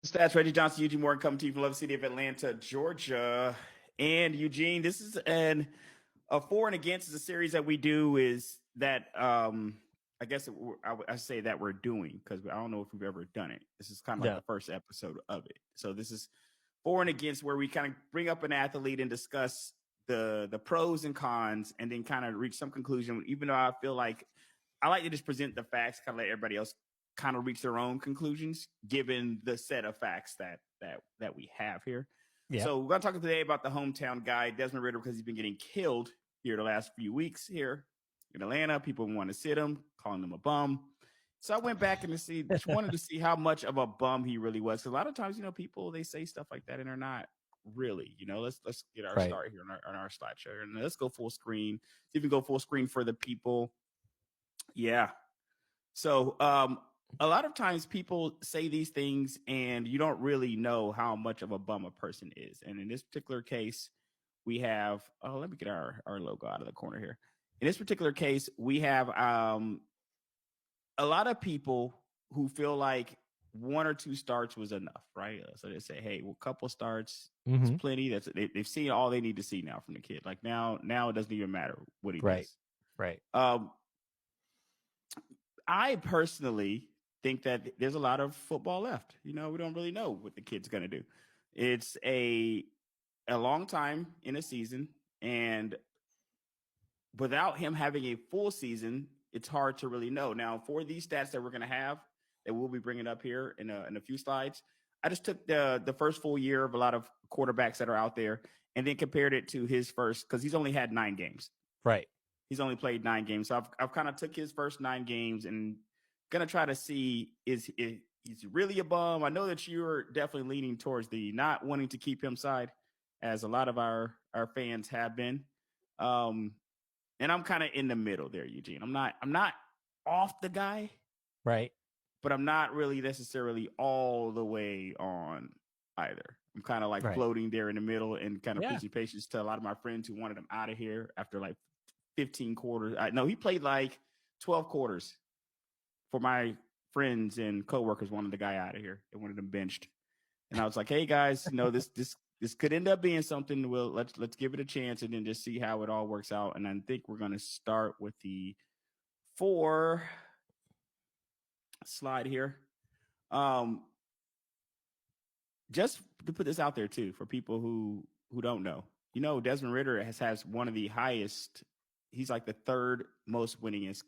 Stats, Reggie Johnson, Eugene Morgan coming to you from Love City of Atlanta, Georgia. And Eugene, this is a for and against is a series that we do is that I guess I say that we're doing because I don't know if we've ever done it. This is kind of like No. the first episode of it. So this is for and against where we kind of bring up an athlete and discuss the pros and cons and then kind of reach some conclusion, even though I feel like I like to just present the facts, kind of let everybody else kind of reach their own conclusions given the set of facts that we have here. Yeah. So we're going to talk today about the hometown guy, Desmond Rudder, because he's been getting killed here the last few weeks here in Atlanta. People want to sit him, calling him a bum. So I went back and wanted to see how much of a bum he really was. Because a lot of times, people, they say stuff like that and they're not really. Let's get our start here on our slideshow. And let's go full screen. See if we can go full screen for the people. Yeah. So a lot of times people say these things and you don't really know how much of a bum a person is. And in this particular case, we have, let me get our logo out of the corner here. In this particular case, we have a lot of people who feel like one or two starts was enough, right? So they say, hey, well, a couple starts is plenty. They've seen all they need to see now from the kid. Like now it doesn't even matter what he does. Right. I personally think that there's a lot of football left. We don't really know what the kid's going to do. It's a long time in a season, and without him having a full season, it's hard to really know. Now, for these stats that we're going to have, that we'll be bringing up here in a few slides, I just took the first full year of a lot of quarterbacks that are out there and then compared it to his first, because he's only had 9 games. Right. He's only played 9 games. So I've kind of took his first 9 games and going to try to see is he's really a bum. I know that you're definitely leaning towards the not wanting to keep him side, as a lot of our fans have been. And I'm kind of in the middle there, Eugene. I'm not off the guy. Right. But I'm not really necessarily all the way on either. I'm kind of like floating there in the middle and kind of preaching patience to a lot of my friends who wanted him out of here after like 15 quarters. No, he played like 12 quarters for my friends and coworkers wanted the guy out of here. They wanted him benched. And I was like, hey guys, this could end up being something. Well, let's give it a chance and then just see how it all works out. And I think we're going to start with the 4 slide here. Just to put this out there too, for people who don't know, Desmond Rudder has one of the highest. He's like the 3rd most winningest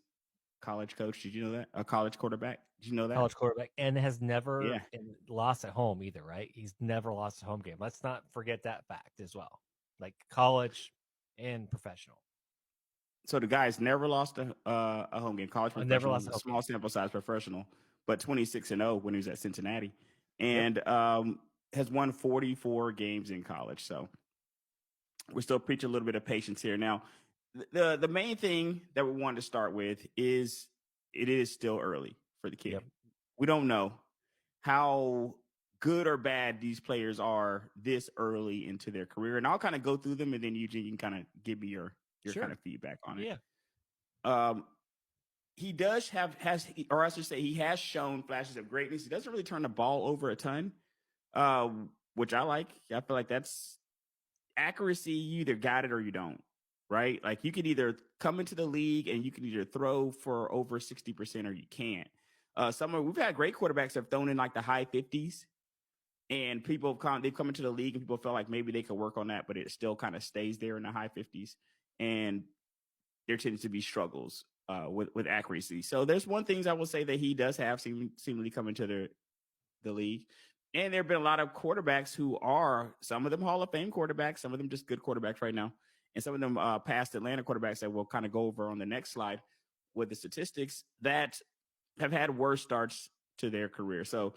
college coach. Did you know that? A college quarterback. Did you know that? College quarterback, and has never lost at home either, right? He's never lost a home game. Let's not forget that fact as well. Like college and professional. So the guy's never lost a home game. College, never lost a small sample size professional, but 26-0 when he was at Cincinnati, and has won 44 games in college. So we're still preaching a little bit of patience here. Now, the main thing that we wanted to start with is it is still early for the kid. Yep. We don't know how good or bad these players are this early into their career, and I'll kind of go through them, and then Eugene can kind of give me your kind of feedback on it. Yeah. He does or I should say he has shown flashes of greatness. He doesn't really turn the ball over a ton, which I like. I feel like that's accuracy. You either got it or you don't, right? Like you can either come into the league and you can either throw for over 60% or you can't. We've had great quarterbacks that have thrown in like the high 50s, and they've come into the league and people feel like maybe they could work on that, but it still kind of stays there in the high 50s. And there tends to be struggles with accuracy. So there's one thing I will say that he does have seemingly come into the league. And there have been a lot of quarterbacks who are, some of them Hall of Fame quarterbacks, some of them just good quarterbacks right now, and some of them past Atlanta quarterbacks that we'll kind of go over on the next slide with the statistics that have had worse starts to their career. So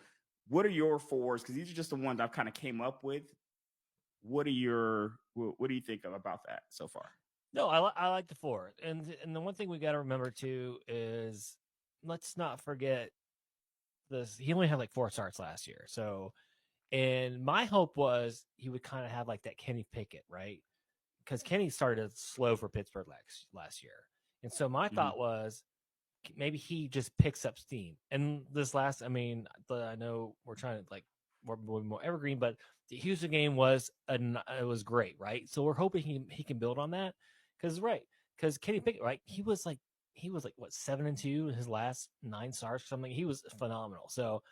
what are your 4s? Because these are just the ones I've kind of came up with. What do you think about that so far? No, I like the 4. And the one thing we got to remember too is let's not forget this. He only had like 4 starts last year. So, and my hope was he would kind of have like that Kenny Pickett, right? Because Kenny started slow for Pittsburgh last year. And so my thought was maybe he just picks up steam. And this I know we're trying to like more evergreen. But the Houston game was it was great, right? So we're hoping he can build on that because Kenny Pickett, right? He was like what 7-2 in his last 9 starts or something. He was phenomenal. So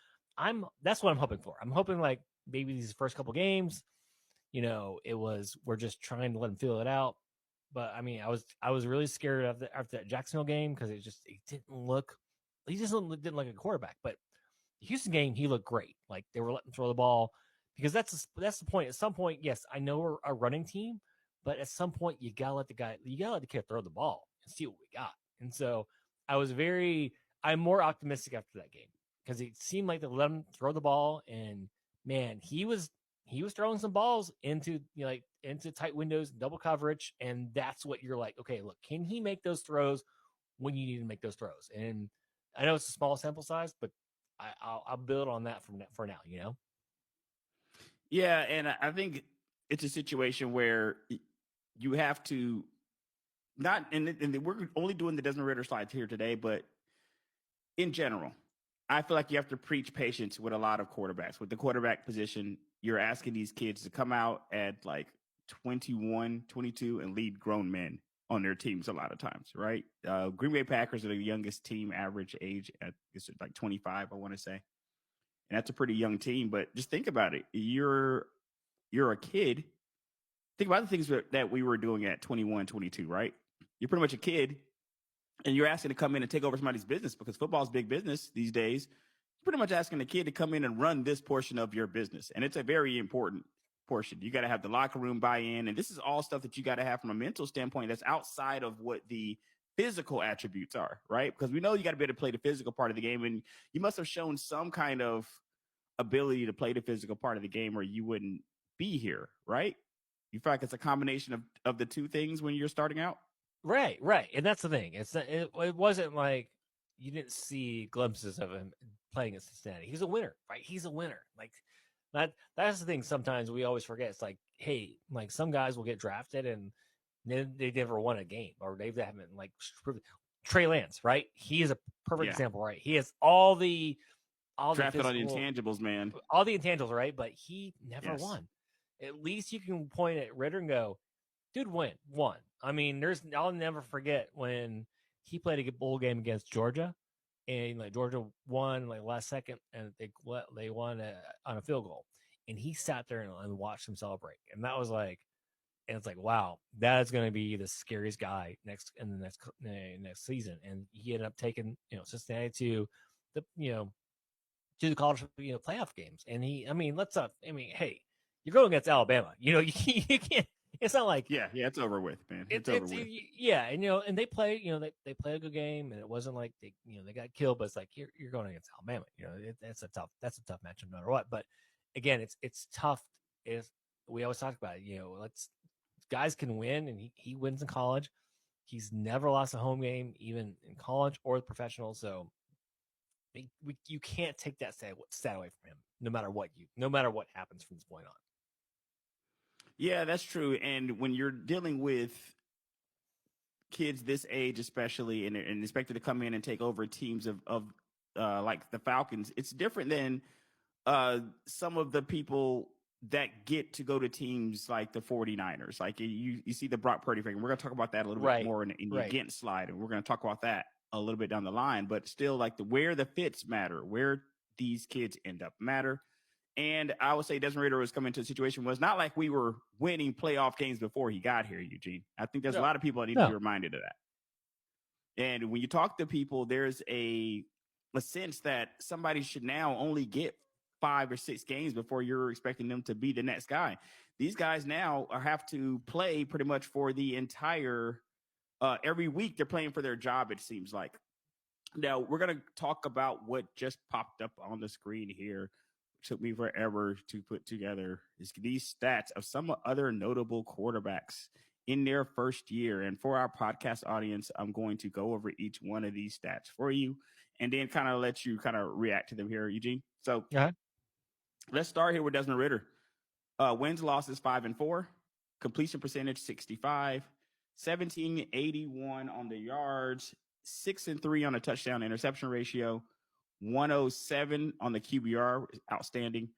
that's what I'm hoping for. I'm hoping like maybe these first couple games, we're just trying to let him feel it out. But I mean, I was really scared after that Jacksonville game because he just didn't look like a quarterback. But the Houston game, he looked great. Like they were letting him throw the ball because that's the point. At some point, yes, I know we're a running team, but at some point you gotta let the kid throw the ball and see what we got. And so I'm more optimistic after that game because it seemed like they let him throw the ball, and man, he was throwing some balls into into tight windows, double coverage, and that's what you're like, okay, look, can he make those throws when you need to make those throws? And I know it's a small sample size, but I'll build on that for now. Yeah, and I think it's a situation where you have to not, and we're only doing the Desmond Ritter slides here today, but in general, I feel like you have to preach patience with a lot of quarterbacks. With the quarterback position, you're asking these kids to come out at like 21, 22 and lead grown men on their teams a lot of times, right? Green Bay Packers are the youngest team average age at like 25, I want to say. And that's a pretty young team, but just think about it. You're a kid. Think about the things that we were doing at 21, 22, right? You're pretty much a kid and you're asking to come in and take over somebody's business because football's big business these days. You're pretty much asking the kid to come in and run this portion of your business. And it's a very important portion. You got to have the locker room buy-in. And this is all stuff that you got to have from a mental standpoint that's outside of what the physical attributes are, right? Because we know you got to be able to play the physical part of the game. And you must have shown some kind of ability to play the physical part of the game or you wouldn't be here, right? You feel like it's a combination of the two things when you're starting out? Right. And that's the thing. It wasn't like you didn't see glimpses of him playing at Cincinnati. He's a winner, right? He's a winner. Like that's the thing sometimes we always forget. It's like, hey, like some guys will get drafted and they never won a game or they haven't like Trey Lance, right? He is a perfect example, right? He has all the drafted on the intangibles, man. All the intangibles, right? But he never won. At least you can point at Ritter and go, dude, won. I mean, I'll never forget when he played a bowl game against Georgia, and like Georgia won like last second, and they won on a field goal, and he sat there and watched them celebrate, and that was like, and it's like, wow, that is going to be the scariest guy next season, and he ended up taking Cincinnati to the college playoff games, and hey, you're going against Alabama, you can't. It's not like it's over with, man. It's over with. And and they play, they play a good game, and it wasn't like they got killed, but it's like you're going against Alabama, that's a tough matchup no matter what. But again, it's tough. Is we always talk about it, guys can win, and he wins in college. He's never lost a home game, even in college or the professional. So you can't take that stat away from him, no matter what happens from this point on. Yeah, that's true. And when you're dealing with kids this age, especially, and expected to come in and take over teams of like the Falcons, it's different than some of the people that get to go to teams like the 49ers. Like you see the Brock Purdy thing. We're going to talk about that a little bit more in the against slide, and we're going to talk about that a little bit down the line. But still, like where the fits matter, where these kids end up matter. And I would say Desmond Rudder was coming to a situation was not like we were winning playoff games before he got here, Eugene. I think there's a lot of people that need to be reminded of that. And when you talk to people, there's a sense that somebody should now only get 5 or 6 games before you're expecting them to be the next guy. These guys now have to play pretty much for the entire every week. They're playing for their job, it seems like. Now, we're going to talk about what just popped up on the screen here. Took me forever to put together is these stats of some other notable quarterbacks in their first year. And for our podcast audience, I'm going to go over each one of these stats for you and then kind of let you kind of react to them here, Eugene. So let's start here with Desmond Rudder. Wins, losses 5-4, completion percentage 65, 1781 on the yards, 6-3 on the touchdown interception ratio, 107 on the QBR, outstanding,